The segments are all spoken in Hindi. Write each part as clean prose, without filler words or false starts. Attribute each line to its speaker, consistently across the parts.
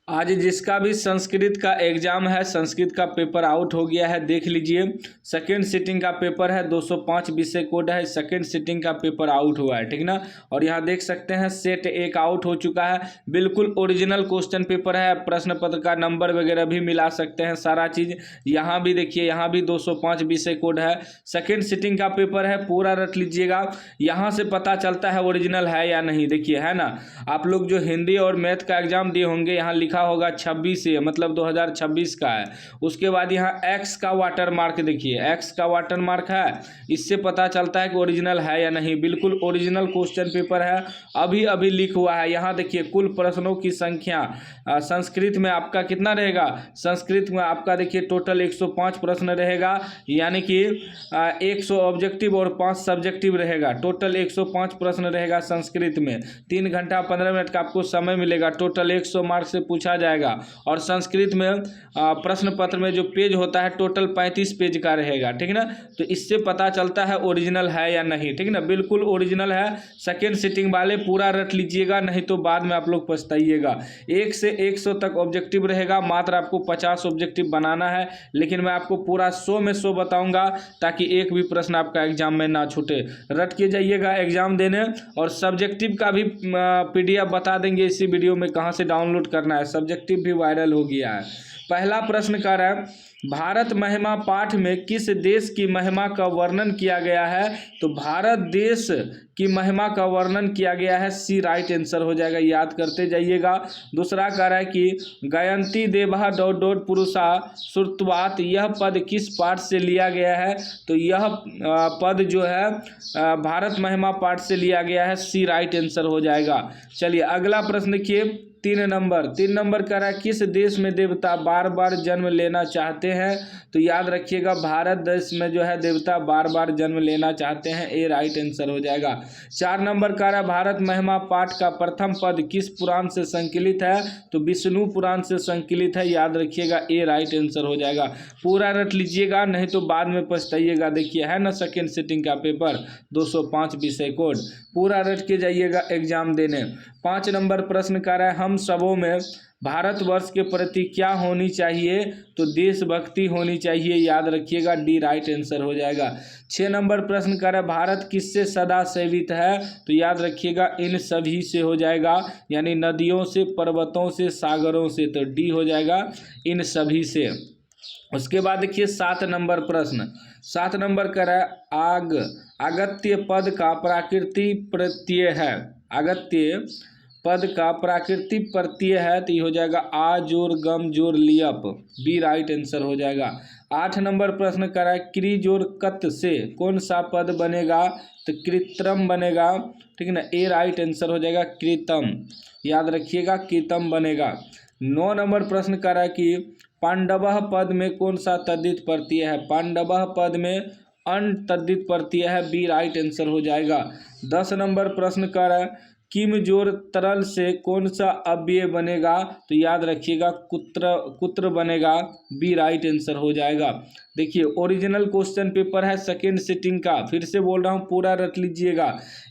Speaker 1: आज जिसका भी संस्कृत का एग्जाम है, संस्कृत का पेपर आउट हो गया है, देख लीजिए। सेकेंड सिटिंग का पेपर है, 205 विषय कोड है, सेकेंड सिटिंग का पेपर आउट हुआ है, ठीक ना। और यहाँ देख सकते हैं सेट एक आउट हो चुका है, बिल्कुल ओरिजिनल क्वेश्चन पेपर है, प्रश्न पत्र का नंबर वगैरह भी मिला सकते हैं, सारा चीज़। यहाँ भी देखिए, यहाँ भी 205 विषय कोड है, सेकेंड सिटिंग का पेपर है, पूरा रट लीजिएगा। यहाँ से पता चलता है ओरिजिनल है या नहीं, देखिए है ना। आप लोग जो हिंदी और मैथ का एग्जाम दिए होंगे, यहाँ लिखा होगा 26 से, मतलब 2026 का है। उसके बाद यहाँ एक्स का वाटर मार्क देखिए, एक्स का वाटर मार्क है, इससे पता चलता है कि ओरिजिनल है या नहीं। बिल्कुल ओरिजिनल क्वेश्चन पेपर है, अभी अभी लीक हुआ है। यहाँ देखिए कुल प्रश्नों की संख्या संस्कृत में आपका कितना रहेगा, संस्कृत में आपका देखिए टोटल 105 प्रश्न रहेगा, यानी कि 100 ऑब्जेक्टिव और 5 सब्जेक्टिव रहेगा। टोटल 105 प्रश्न रहेगा संस्कृत में। 3 घंटा 15 मिनट का आपको समय मिलेगा। टोटल 100 मार्क्स से पूछा जाएगा। और संस्कृत में प्रश्न पत्र में जो पेज होता है टोटल 35 पेज का रहेगा, ठीक ना। तो इससे पता चलता है ओरिजिनल है या नहीं, ठीक ना। बिल्कुल ओरिजिनल है। सेकेंड सिटिंग वाले पूरा रट लीजिएगा, नहीं तो बाद में आप लोग पछताइएगा। 1 से 100 तक ऑब्जेक्टिव रहेगा, मात्र आपको 50 ऑब्जेक्टिव बनाना है, लेकिन मैं आपको पूरा 100 में 100 बताऊंगा, ताकि एक भी प्रश्न आपका एग्जाम में ना छूटे। रट के जाइएगा एग्जाम देने। और सब्जेक्टिव का भी PDF बता देंगे इसी वीडियो में, कहाँ से डाउनलोड करना है। सब्जेक्टिव भी वायरल हो गया है। पहला प्रश्न कर रहा है, भारत महिमा पाठ में किस देश की महिमा का वर्णन किया गया है। तो भारत देश की महिमा का वर्णन किया गया है, सी राइट आंसर हो जाएगा, याद करते जाइएगा। दूसरा कह रहा है कि गायंती देवः डॉट डॉट पुरुषा श्रुतवात, यह पद किस पाठ से लिया गया है। तो यह पद जो है भारत महिमा पाठ से लिया गया है, सी राइट आंसर हो जाएगा। चलिए अगला प्रश्न देखिए, 3 नंबर कह रहा है, किस देश में देवता बार बार जन्म लेना चाहते हैं। तो याद रखिएगा, भारत देश में जो है देवता बार बार जन्म लेना चाहते हैं, ए राइट आंसर हो जाएगा। 4 नंबर कह रहा है, भारत महिमा पाठ का प्रथम पद किस पुराण से संकलित है। तो विष्णु पुराण से संकलित है, याद रखिएगा, ए राइट आंसर हो जाएगा। पूरा रट लीजिएगा, नहीं तो बाद में पछताइएगा। देखिए है ना सेकेंड सिटिंग का पेपर, 205 विषय कोड, पूरा रट के जाइएगा एग्जाम देने। 5 नंबर प्रश्न कर रहा है, हम सबों में भारतवर्ष के प्रति क्या होनी चाहिए। तो देशभक्ति होनी चाहिए, याद रखिएगा, डी राइट आंसर हो जाएगा। 6 नंबर प्रश्न कर रहा है, भारत किससे सदा सेवित है। तो याद रखिएगा, इन सभी से हो जाएगा, यानी नदियों से, पर्वतों से, सागरों से। तो डी हो जाएगा, इन सभी से। उसके बाद देखिए 7 नंबर प्रश्न, 7 नंबर कर रहा है, अगत्य पद का प्राकृतिक प्रत्यय है। अगत्य पद का प्राकृतिक प्रत्यय है, तो ये हो जाएगा आ जोर गम जोर लियप, बी राइट आंसर हो जाएगा। 8 नंबर प्रश्न कर रहा है, क्री जोर कत से कौन सा पद बनेगा। तो कृत्रम बनेगा, ठीक है ना, ए राइट आंसर हो जाएगा, कृतम, याद रखिएगा, कृतम बनेगा। 9 नंबर प्रश्न कर रहा है कि पांडवः पद में कौन सा तद्धित प्रत्यय है। पांडवः पद में अन तद्धित प्रत्यय है, बी राइट आंसर हो जाएगा। 10 नंबर प्रश्न कर रहा है, किम जोर तरल से कौन सा अव्यय बनेगा। तो याद रखिएगा, कुत्र बनेगा, बी राइट आंसर हो जाएगा। देखिए ओरिजिनल क्वेश्चन पेपर है सेकेंड सिटिंग का, फिर से बोल रहा हूँ, पूरा रख लीजिएगा।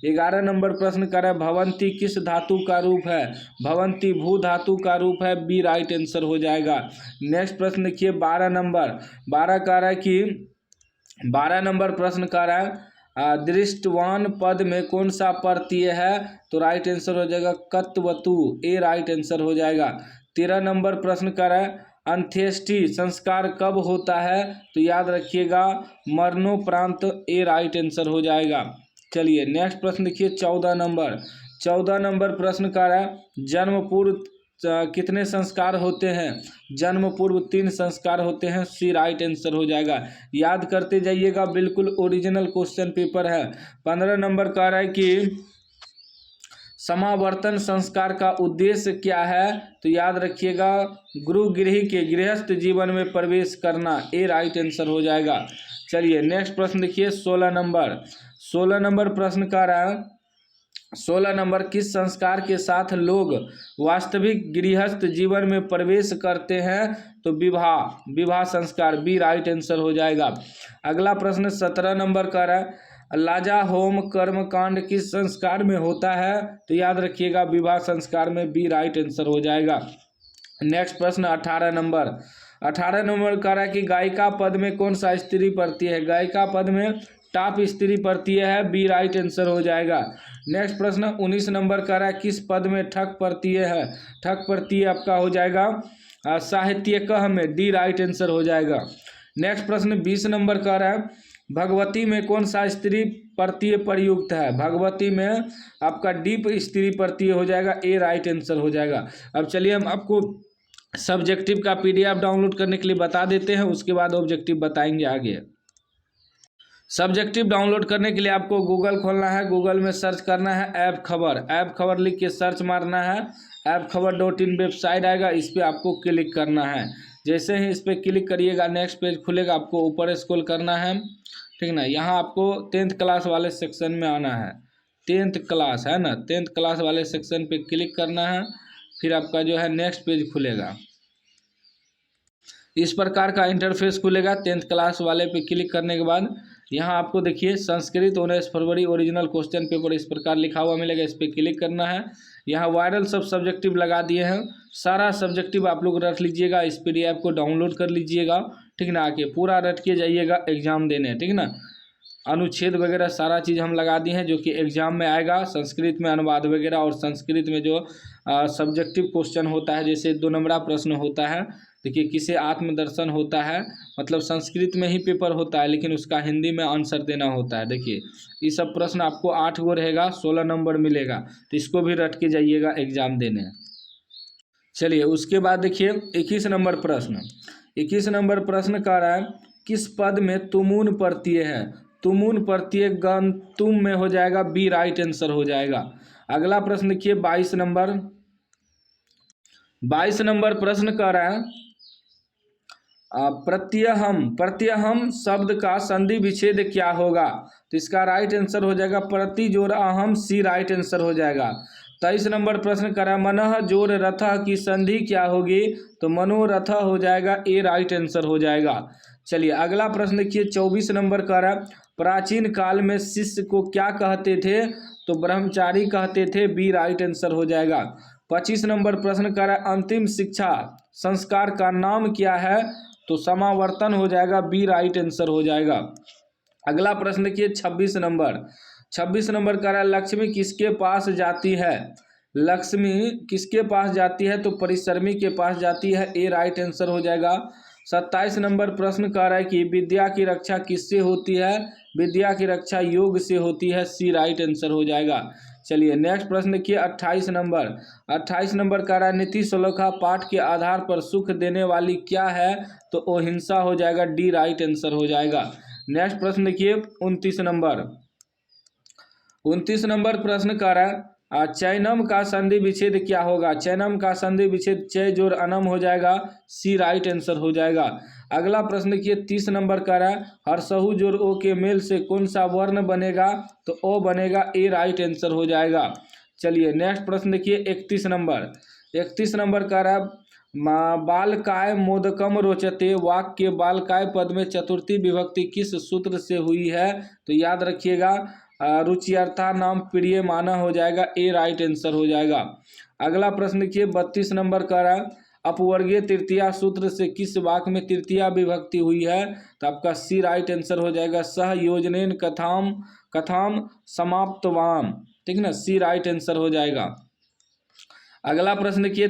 Speaker 1: 11 नंबर प्रश्न कर रहा है, भवंती किस धातु का रूप है। भवंती भू धातु का रूप है, बी राइट आंसर हो जाएगा। नेक्स्ट प्रश्न देखिए 12 नंबर, 12 कह रहा है कि 12 नंबर प्रश्न कर रहा है, दृष्टवान पद में कौन सा प्रत्यय है। तो राइट आंसर हो जाएगा, कत्वतु, ए राइट आंसर हो जाएगा। 13 नंबर प्रश्न कर रहा है, अंत्येष्टि संस्कार कब होता है। तो याद रखिएगा, मरणोपरांत, ए राइट आंसर हो जाएगा। चलिए नेक्स्ट प्रश्न देखिए 14 नंबर, 14 नंबर प्रश्न कर रहा है, जन्म पूर्व कितने संस्कार होते हैं। जन्म पूर्व 3 संस्कार होते हैं, सी राइट आंसर हो जाएगा। याद करते जाइएगा, बिल्कुल ओरिजिनल क्वेश्चन पेपर है। 15 नंबर कह रहा है कि समावर्तन संस्कार का उद्देश्य क्या है। तो याद रखिएगा, गुरु गृह के गृहस्थ जीवन में प्रवेश करना, ए राइट आंसर हो जाएगा। चलिए नेक्स्ट प्रश्न देखिए 16 नंबर, 16 नंबर प्रश्न कह रहा है, 16 नंबर, किस संस्कार के साथ लोग वास्तविक गृहस्थ जीवन में प्रवेश करते हैं। तो विवाह संस्कार, बी राइट आंसर हो जाएगा। अगला प्रश्न 17 नंबर का है, लाजा होम कर्म कांड किस संस्कार में होता है। तो याद रखिएगा, विवाह संस्कार में, बी राइट आंसर हो जाएगा। नेक्स्ट प्रश्न 18 नंबर कह रहा है कि गायिका पद में कौन सा स्त्री प्रत्यय है। गायिका पद में टाप स्त्री प्रत्यय है, बी राइट आंसर हो जाएगा। नेक्स्ट प्रश्न 19 नंबर कह रहा है किस पद में ठक प्रत्यय है। ठक प्रत्यय आपका हो जाएगा साहित्यकः में, डी राइट आंसर हो जाएगा। नेक्स्ट प्रश्न 20 नंबर कह रहा है भगवती में कौन सा स्त्री प्रत्यय प्रयुक्त है। भगवती में आपका डीप स्त्री प्रत्यय हो जाएगा, ए राइट आंसर हो जाएगा। अब चलिए हम आपको सब्जेक्टिव का पीडीएफ डाउनलोड करने के लिए बता देते हैं, उसके बाद ऑब्जेक्टिव बताएंगे आगे। सब्जेक्टिव डाउनलोड करने के लिए आपको गूगल खोलना है, गूगल में सर्च करना है ऐप खबर। ऐप खबर लिख के सर्च मारना है, ऐप खबर.in वेबसाइट आएगा, इस पर आपको क्लिक करना है। जैसे ही इस पर क्लिक करिएगा नेक्स्ट पेज खुलेगा, आपको ऊपर स्क्रॉल करना है, ठीक ना। यहाँ आपको 10th क्लास वाले सेक्शन में आना है, 10th क्लास है ना, 10th क्लास वाले सेक्शन पे क्लिक करना है। फिर आपका जो है नेक्स्ट पेज खुलेगा, इस प्रकार का इंटरफेस खुलेगा। 10th क्लास वाले पे क्लिक करने के बाद यहाँ आपको देखिए संस्कृत 19 फरवरी ओरिजिनल क्वेश्चन पेपर इस प्रकार लिखा हुआ मिलेगा, इस पर क्लिक करना है। यहाँ वायरल सब सब्जेक्टिव लगा दिए हैं, सारा सब्जेक्टिव आप लोग रट लीजिएगा, इस PDF को डाउनलोड कर लीजिएगा, ठीक ना। आके पूरा रट के जाइएगा एग्जाम देने, ठीक ना। अनुच्छेद वगैरह सारा चीज़ हम लगा दिए हैं जो कि एग्जाम में आएगा। संस्कृत में अनुवाद वगैरह और संस्कृत में जो सब्जेक्टिव क्वेश्चन होता है, जैसे 2 नंबरा प्रश्न होता है, देखिए किसे आत्मदर्शन होता है, मतलब संस्कृत में ही पेपर होता है लेकिन उसका हिंदी में आंसर देना होता है। देखिए ये सब प्रश्न आपको 8 गो रहेगा, 16 नंबर मिलेगा, तो इसको भी रट के जाइएगा एग्जाम देने। चलिए उसके बाद देखिए 21 नंबर प्रश्न। 21 नंबर प्रश्न कह रहा है किस पद में तुमुन प्रत्यय है। तुमुन प्रत्यय गंतुम में हो जाएगा, बी राइट आंसर हो जाएगा। अगला प्रश्न देखिए 22 नंबर प्रश्न कह रहा है प्रत्यहम शब्द का संधि विच्छेद क्या होगा। तो इसका राइट आंसर हो जाएगा प्रति जोड़ अहम, सी राइट आंसर हो जाएगा। 23 नंबर प्रश्न कर रहा है मनः जोड़ रथ की संधि क्या होगी। तो मनोरथ हो जाएगा, ए राइट आंसर हो जाएगा। चलिए अगला प्रश्न देखिए 24 नंबर का रहा प्राचीन काल में शिष्य को क्या कहते थे। तो ब्रह्मचारी कहते थे, बी राइट आंसर हो जाएगा। 25 नंबर प्रश्न कर रहा है अंतिम शिक्षा संस्कार का नाम क्या है। तो समावर्तन हो जाएगा, बी राइट आंसर हो जाएगा। अगला प्रश्न देखिए 26 नंबर का रहा है लक्ष्मी किसके पास जाती है। लक्ष्मी किसके पास जाती है। तो परिश्रमी के पास जाती है, ए राइट आंसर हो जाएगा। 27 नंबर प्रश्न कह रहा है कि विद्या की रक्षा किससे होती है। विद्या की रक्षा योग से होती है, सी राइट आंसर हो जाएगा। चलिए नेक्स्ट प्रश्न देखिए 28 नंबर कह रहा है नीति श्लोका पाठ के आधार पर सुख देने वाली क्या है। तो अहिंसा हो जाएगा, डी राइट आंसर हो जाएगा। नेक्स्ट प्रश्न देखिए 29 नंबर प्रश्न कह रहा है चैनम का संधि विच्छेद क्या होगा। चैनम का संधि विच्छेद चय जोड़ अनम हो जाएगा, सी राइट आंसर हो जाएगा। अगला प्रश्न देखिए 30 नंबर का रहा है हरसहु जोड़ ओ के मेल से कौन सा वर्ण बनेगा। तो ओ बनेगा, ए राइट आंसर हो जाएगा। चलिए नेक्स्ट प्रश्न देखिए 31 नंबर का रहा है बालकाय मोदकम रोचते वाक्य बालकाय पद में चतुर्थी विभक्ति किस सूत्र से हुई है। तो याद रखिएगा रुचिर्ता नाम प्रिय माना हो जाएगा, ए राइट आंसर हो जाएगा। अगला प्रश्न देखिए 32 नंबर का रहा है अपवर्गीय तृतीया सूत्र से किस वाक्य में तृतीया विभक्ति हुई है। तो आपका सी राइट आंसर हो जाएगा सहयोजनेन कथाम समाप्तवाम, ठीक ना, सी राइट आंसर हो जाएगा। अगला प्रश्न देखिए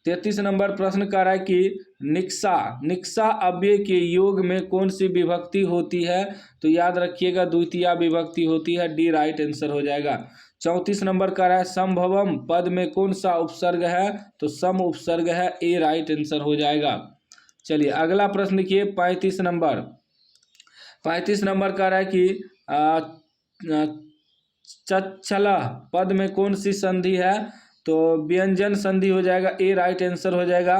Speaker 1: 33 नंबर प्रश्न कह रहा है कि निक्सा अव्यय के योग में कौन सी विभक्ति होती है। तो याद रखिएगा द्वितीया विभक्ति होती है, डी राइट आंसर हो जाएगा। 34 नंबर कह रहा है संभवम पद में कौन सा उपसर्ग है। तो सम उपसर्ग है, ए राइट आंसर हो जाएगा। चलिए अगला प्रश्न देखिए 35 नंबर कह रहा है कि चच्छला पद में कौन सी संधि है। तो व्यंजन संधि हो जाएगा, ए राइट आंसर हो जाएगा।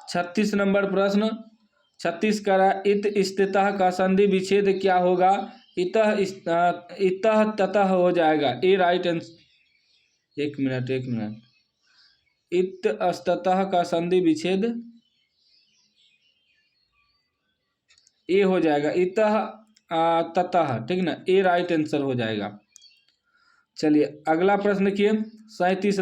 Speaker 1: 36 नंबर प्रश्न 36 का रहा इत स्थितः का संधि विच्छेद क्या होगा। इतः ततः हो जाएगा, ए राइट आंसर। एक मिनट इत स्तः का संधि विच्छेद ए हो जाएगा, इतः ततः, ठीक ना, ए राइट आंसर हो जाएगा। चलिए अगला प्रश्न देखिए 37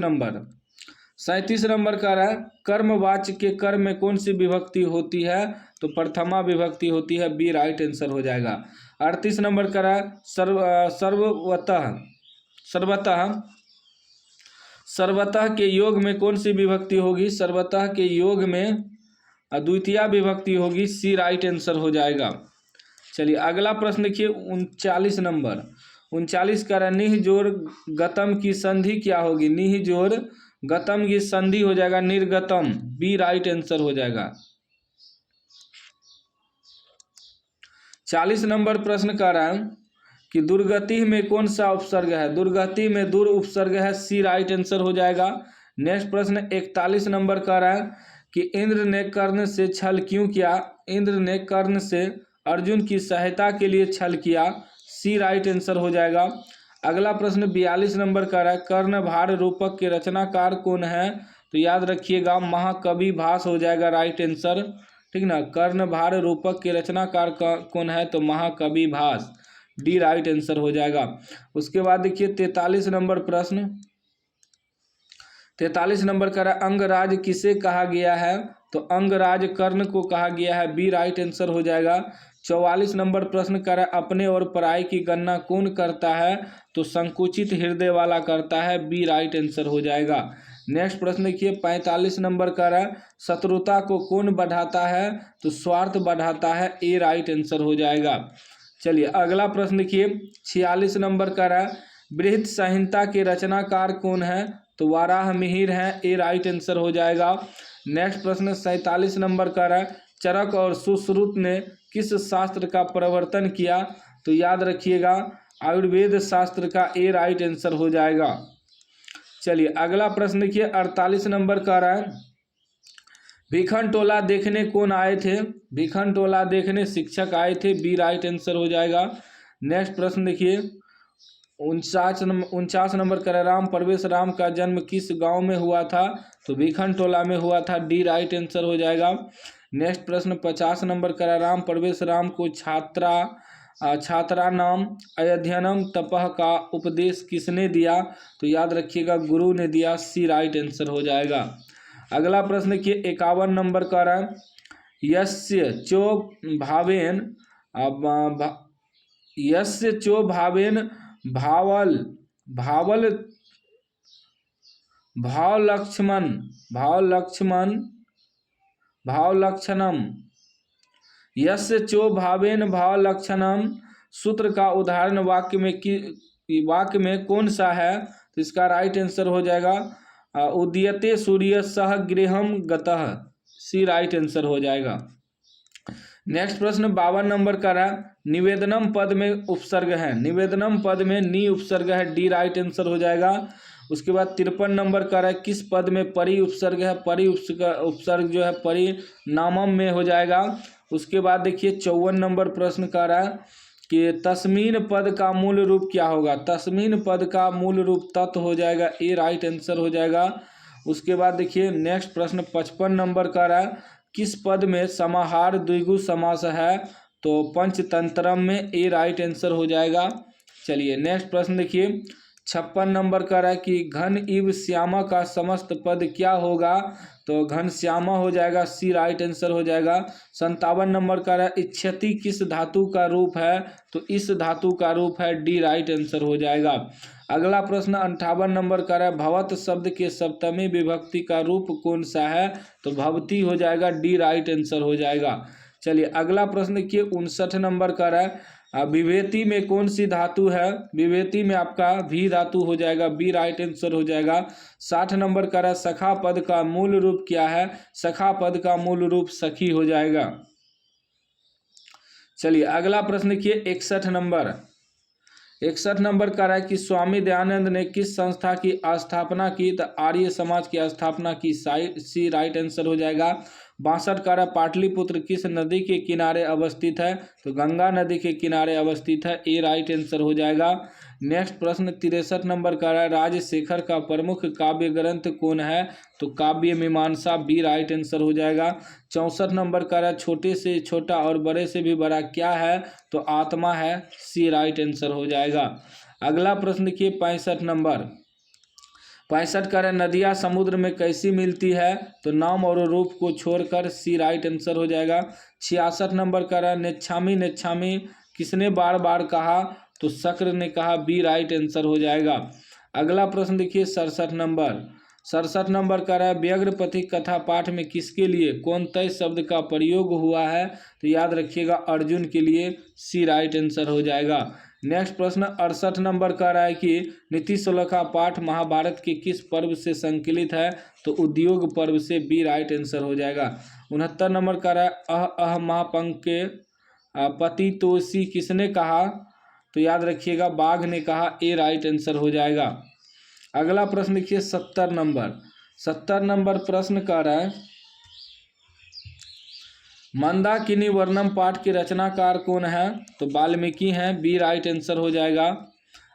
Speaker 1: 37 नंबर का रहा है कर्मवाच्य के कर्म में कौन सी विभक्ति होती है, तो प्रथमा विभक्ति होती है, बी राइट आंसर हो जाएगा। 38 नंबर का रहा है सर्वतः सर्वतः सर्वतः के योग में कौन सी विभक्ति होगी, सर्वतः के योग में द्वितीय विभक्ति होगी, सी राइट आंसर हो जाएगा। चलिए अगला प्रश्न देखिए 39 नंबर। 39 का निह जोड़ गतम की संधि क्या होगी, निह जोड़ गतम की संधि हो जाएगा निर्गतम, बी राइट आंसर हो जाएगा। 40 नंबर प्रश्न का रहा है कि दुर्गति में कौन सा उपसर्ग है, दुर्गति में दुर उपसर्ग है, सी राइट आंसर हो जाएगा। नेक्स्ट प्रश्न 41 नंबर का रहा है कि इंद्र ने कर्ण से छल क्यों किया, इंद्र ने कर्ण से अर्जुन की सहायता के लिए छल किया, सी राइट आंसर हो जाएगा। अगला प्रश्न 42 नंबर का रहा है कर्णभार रूपक के रचनाकार कौन है, तो याद रखिएगा महाकवि भास हो जाएगा राइट आंसर, ठीक ना। कर्णभार रूपक के रचनाकार कौन है, तो महाकवि भास, डी राइट आंसर हो जाएगा। उसके बाद देखिए 43 नंबर प्रश्न, 43 नंबर का अंगराज किसे कहा गया है, तो अंगराज कर्ण को कहा गया है, बी राइट आंसर हो जाएगा। 44 नंबर प्रश्न का अपने और पराई की गणना कौन करता है, तो संकुचित हृदय वाला करता है, बी राइट आंसर हो जाएगा। नेक्स्ट प्रश्न देखिए 45 नंबर का शत्रुता को कौन बढ़ाता है, तो स्वार्थ बढ़ाता है, ए राइट आंसर हो जाएगा। चलिए अगला प्रश्न देखिए 46 नंबर का बृहत संहिता के रचनाकार कौन है, तो वाराह मिहिर है, ए राइट आंसर हो जाएगा। नेक्स्ट प्रश्न 47 नंबर का चरक और सुश्रुत ने किस शास्त्र का प्रवर्तन किया, तो याद रखिएगा आयुर्वेद शास्त्र का, ए राइट आंसर हो जाएगा। चलिए अगला प्रश्न देखिए 48 नंबर का भिखन टोला देखने कौन आए थे, भिखन टोला देखने शिक्षक आए थे, बी राइट आंसर हो जाएगा। नेक्स्ट प्रश्न देखिए 49 नंबर का राम परवेश राम का जन्म किस गांव में हुआ था, तो भिखन टोला में हुआ था, डी राइट आंसर हो जाएगा। नेक्स्ट प्रश्न 50 नंबर का राम परवेश राम को छात्रा नाम अध्ययनम तपह का उपदेश किसने दिया, तो याद रखिएगा गुरु ने दिया, सी राइट आंसर हो जाएगा। अगला प्रश्न देखिए 51 नंबर का यस्य चो भावेन यस्य चो भावेन भावल भावल भावलक्षणम यस्य चो भावेन भावलक्षणम सूत्र का उदाहरण वाक्य में कौन सा है, तो इसका राइट आंसर हो जाएगा उदयते सूर्य सह गृहम गतः, सी राइट आंसर हो जाएगा। नेक्स्ट प्रश्न 52 नंबर का निवेदनम पद में उपसर्ग है, निवेदनम पद में नी उपसर्ग है, डी राइट आंसर हो जाएगा। उसके बाद 53 नंबर का किस पद में परि उपसर्ग है, परि उपसर्ग जो है परिणामम में हो जाएगा। उसके बाद देखिए 54 नंबर प्रश्न का कि तस्मीन पद का मूल रूप क्या होगा, तस्मीन पद का मूल रूप तत् हो जाएगा, ए राइट आंसर हो जाएगा। उसके बाद देखिए नेक्स्ट प्रश्न 55 नंबर का किस पद में समाहार द्विगु समास है, तो पंचतंत्रम में, ए राइट आंसर हो जाएगा। चलिए नेक्स्ट प्रश्न देखिए 56 नंबर का कि घन इव श्यामा का समस्त पद क्या होगा, तो घन श्यामा हो जाएगा, सी राइट आंसर हो जाएगा। 57 नंबर का इच्छति किस धातु का रूप है, तो इस धातु का रूप है, डी राइट आंसर हो जाएगा। अगला प्रश्न 58 नंबर का भवत शब्द के सप्तमी विभक्ति का रूप कौन सा है, तो भवती हो जाएगा, डी राइट आंसर हो जाएगा। चलिए अगला प्रश्न देखिए 59 नंबर का विभेति में कौन सी धातु है, विभेति में आपका भी धातु हो जाएगा, बी राइट आंसर हो जाएगा। 60 नंबर का सखा पद का मूल रूप क्या है, सखा पद का मूल रूप सखी हो जाएगा। चलिए अगला प्रश्न देखिए 61 नंबर का कि स्वामी दयानंद ने किस संस्था की स्थापना की, तो आर्य समाज की स्थापना की, सी राइट आंसर हो जाएगा। 62 का पाटलिपुत्र किस नदी के किनारे अवस्थित है, तो गंगा नदी के किनारे अवस्थित है, ए राइट आंसर हो जाएगा। नेक्स्ट प्रश्न 63 नंबर का राजशेखर का प्रमुख काव्य ग्रंथ कौन है, तो काव्य मीमांसा, बी राइट आंसर हो जाएगा। 64 नंबर का छोटे से छोटा और बड़े से भी बड़ा क्या है, तो आत्मा है, सी राइट आंसर हो जाएगा। अगला प्रश्न देखिए 65 नंबर 65 कह रहे हैं नदियाँ समुद्र में कैसी मिलती है, तो नाम और रूप को छोड़कर, सी राइट आंसर हो जाएगा। 66 नंबर कह रहा है नेच्छामी नेच्छामी किसने बार बार कहा, तो शक्र ने कहा, बी राइट आंसर हो जाएगा। अगला प्रश्न देखिए 67 नंबर कह रहा है व्यग्र पथिक कथा पाठ में किसके लिए कौन तय शब्द का प्रयोग हुआ है, तो याद रखिएगा अर्जुन के लिए, सी राइट आंसर हो जाएगा। नेक्स्ट प्रश्न 68 नंबर कह रहा है कि नीति श्लोका पाठ महाभारत के किस पर्व से संकलित है, तो उद्योग पर्व से, बी राइट आंसर हो जाएगा। 69 नंबर कह रहा है अह महापंक के पति तोषी किसने कहा, तो याद रखिएगा बाघ ने कहा, ए राइट आंसर हो जाएगा। अगला प्रश्न देखिए 70 नंबर प्रश्न कह रहा है मंदाकिनी वर्णम पाठ के रचनाकार कौन है, तो वाल्मीकि हैं, बी राइट आंसर हो जाएगा।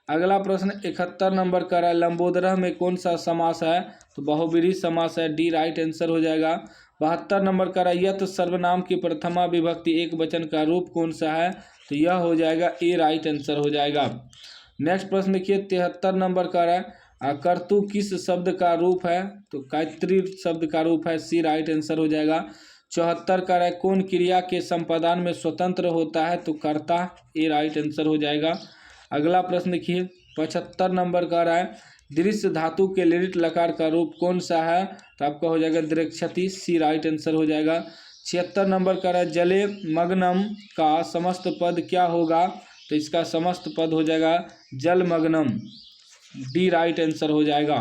Speaker 1: अगला प्रश्न 71 नंबर कह रहा है लंबोदर में कौन सा समास है, तो बहुब्रीहि समास है, डी राइट आंसर हो जाएगा। 72 नंबर कह रहा है यत सर्वनाम की प्रथमा विभक्ति एक वचन का रूप कौन सा है, तो यह हो जाएगा, ए राइट आंसर हो जाएगा। नेक्स्ट प्रश्न देखिए 73 नंबर कह रहा है कर्तु किस शब्द का रूप है, तो गायत्री शब्द का रूप है, सी राइट आंसर हो जाएगा। 74 कह रहा है कौन क्रिया के संपादन में स्वतंत्र होता है, तो कर्ता, ए राइट आंसर हो जाएगा। अगला प्रश्न देखिए 75 नंबर कह रहा है दृश्य धातु के लिट लकार का रूप कौन सा है, तो आपका हो जाएगा दृक्षति, सी राइट आंसर हो जाएगा। 76 नंबर कह रहा है जले मग्नम का समस्त पद क्या होगा, तो इसका समस्त पद हो जाएगा जलमग्नम, डी राइट आंसर हो जाएगा।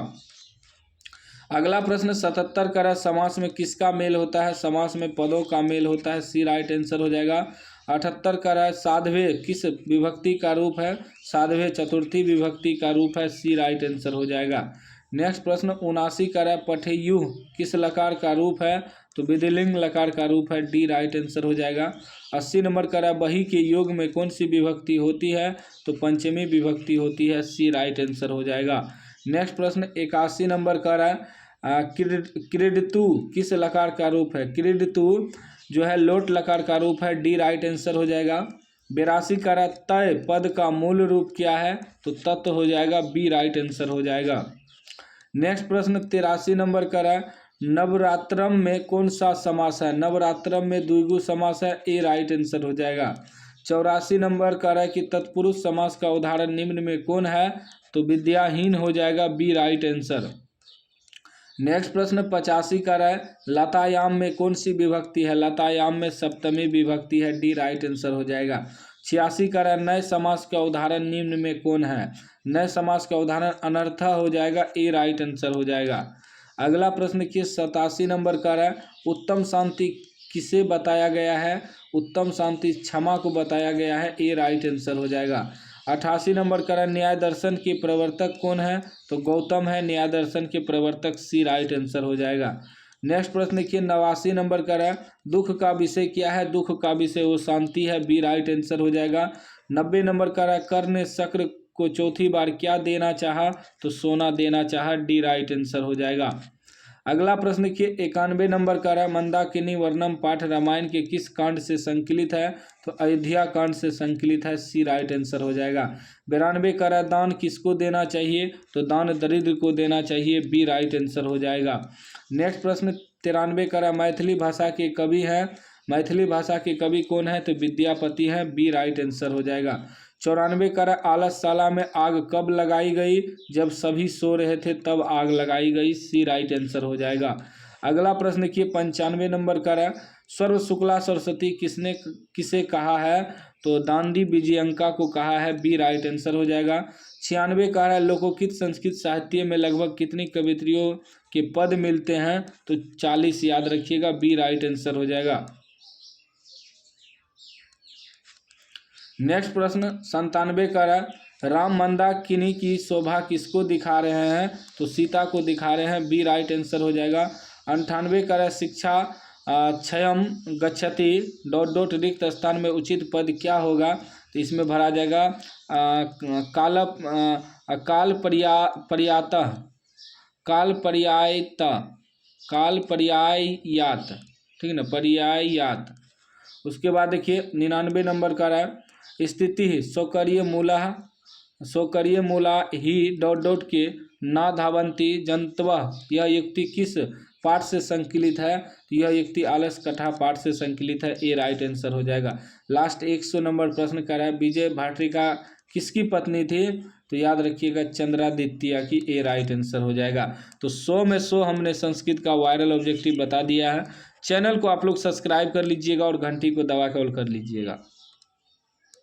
Speaker 1: अगला प्रश्न 77 कह रहा है समास में किसका मेल होता है, समास में पदों का मेल होता है, सी राइट आंसर हो जाएगा। 78 कह रहा है साध्वे किस विभक्ति का रूप है, साध्वे चतुर्थी विभक्ति का रूप है, सी राइट आंसर हो जाएगा। नेक्स्ट प्रश्न 79 कह रहा है पठेयुः किस लकार का रूप है, तो विधिलिंग लकार का रूप है, डी राइट आंसर हो जाएगा। 80 नंबर कह रहा है बही के योग में कौन सी विभक्ति होती है, तो पंचमी विभक्ति होती है, सी राइट आंसर हो जाएगा। नेक्स्ट प्रश्न 81 नंबर कह रहा है क्रीडतु किस लकार का रूप है, क्रीडतु जो है लोट लकार का रूप है, डी राइट आंसर हो जाएगा। 82 कह रहा है तय पद का मूल रूप क्या है, तो तत्व हो जाएगा, बी राइट आंसर हो जाएगा। नेक्स्ट प्रश्न 83 नंबर कह रहा है नवरात्रम में कौन सा समास है, नवरात्रम में द्विगु समास है, ए राइट आंसर हो जाएगा। 84 नंबर कह रहा है कि तत्पुरुष समास का उदाहरण निम्न में कौन है, तो विद्याहीन हो जाएगा, बी राइट आंसर। नेक्स्ट प्रश्न 85 कह रहा है लतायाम में कौन सी विभक्ति है, लतायाम में सप्तमी विभक्ति है, डी राइट आंसर हो जाएगा। 86 कह रहा है नए समास का उदाहरण निम्न में कौन है, नए समास का उदाहरण अनर्था हो जाएगा, ए राइट आंसर हो जाएगा। अगला प्रश्न देखिए 87 नंबर कह रहा है उत्तम शांति किसे बताया गया है, उत्तम शांति क्षमा को बताया गया है, ए राइट आंसर हो जाएगा। 88 नंबर कह रहा है न्याय दर्शन के प्रवर्तक कौन है, तो गौतम है न्याय दर्शन के प्रवर्तक, सी राइट आंसर हो जाएगा। नेक्स्ट प्रश्न देखिए 89 नंबर कह रहा है दुख का विषय क्या है, दुख का विषय वो शांति है, बी राइट आंसर हो जाएगा। 90 नंबर कह रहा है कर ने शक्र को चौथी बार क्या देना चाहा, तो सोना देना चाहा, डी राइट आंसर हो जाएगा। अगला प्रश्न देखिए 91 नंबर कह रहा है मंदाकिनी वर्णम पाठ रामायण के किस कांड से संकलित है, तो अयोध्या कांड से संकलित है, सी राइट आंसर हो जाएगा। 92 कह रहा है दान किसको देना चाहिए, तो दान दरिद्र को देना चाहिए, बी राइट आंसर हो जाएगा। नेक्स्ट प्रश्न 93 कह रहा है मैथिली भाषा के कवि हैं, मैथिली भाषा के कवि कौन है, तो विद्यापति हैं, बी राइट आंसर हो जाएगा। 94 कह रहा है आलसशाला में आग कब लगाई गई, जब सभी सो रहे थे तब आग लगाई गई, सी राइट आंसर हो जाएगा। अगला प्रश्न देखिए 95 नंबर कह रहा है सर्व शुक्ला सरस्वती किसे कहा है, तो दांडी विजयंका को कहा है, बी राइट आंसर हो जाएगा। 96 कह रहा है लोकोकित संस्कृत साहित्य में लगभग कितनी कवित्रियों के पद मिलते हैं, तो 40 याद रखिएगा, बी राइट आंसर हो जाएगा। नेक्स्ट प्रश्न 97 कह रहा है राम मंदाकिनी की शोभा किसको दिखा रहे हैं, तो सीता को दिखा रहे हैं, बी राइट आंसर हो जाएगा। 98 कह रहा है शिक्षा क्षयम गच्छति ... रिक्त स्थान में उचित पद क्या होगा, तो इसमें भरा जाएगा काल पर्यायात, ठीक है ना, पर्यायात। उसके बाद देखिए 99 नंबर का रहा है स्थिति स्वकर्य मूला ही ... के ना धावंती जंतवः, यह युक्ति किस पाठ से संकलित है? तो यह युक्ति आलस कथा पाठ से संकलित है। ए राइट आंसर हो जाएगा। लास्ट 100 नंबर प्रश्न कर रहा है, विजय भाटिका किसकी पत्नी थी? तो याद रखिएगा चंद्रादित्य की। ए राइट आंसर हो जाएगा। तो 100 में 100 हमने संस्कृत का वायरल ऑब्जेक्टिव बता दिया है। चैनल को आप लोग सब्सक्राइब कर लीजिएगा और घंटी को दबा के ऑल कर लीजिएगा।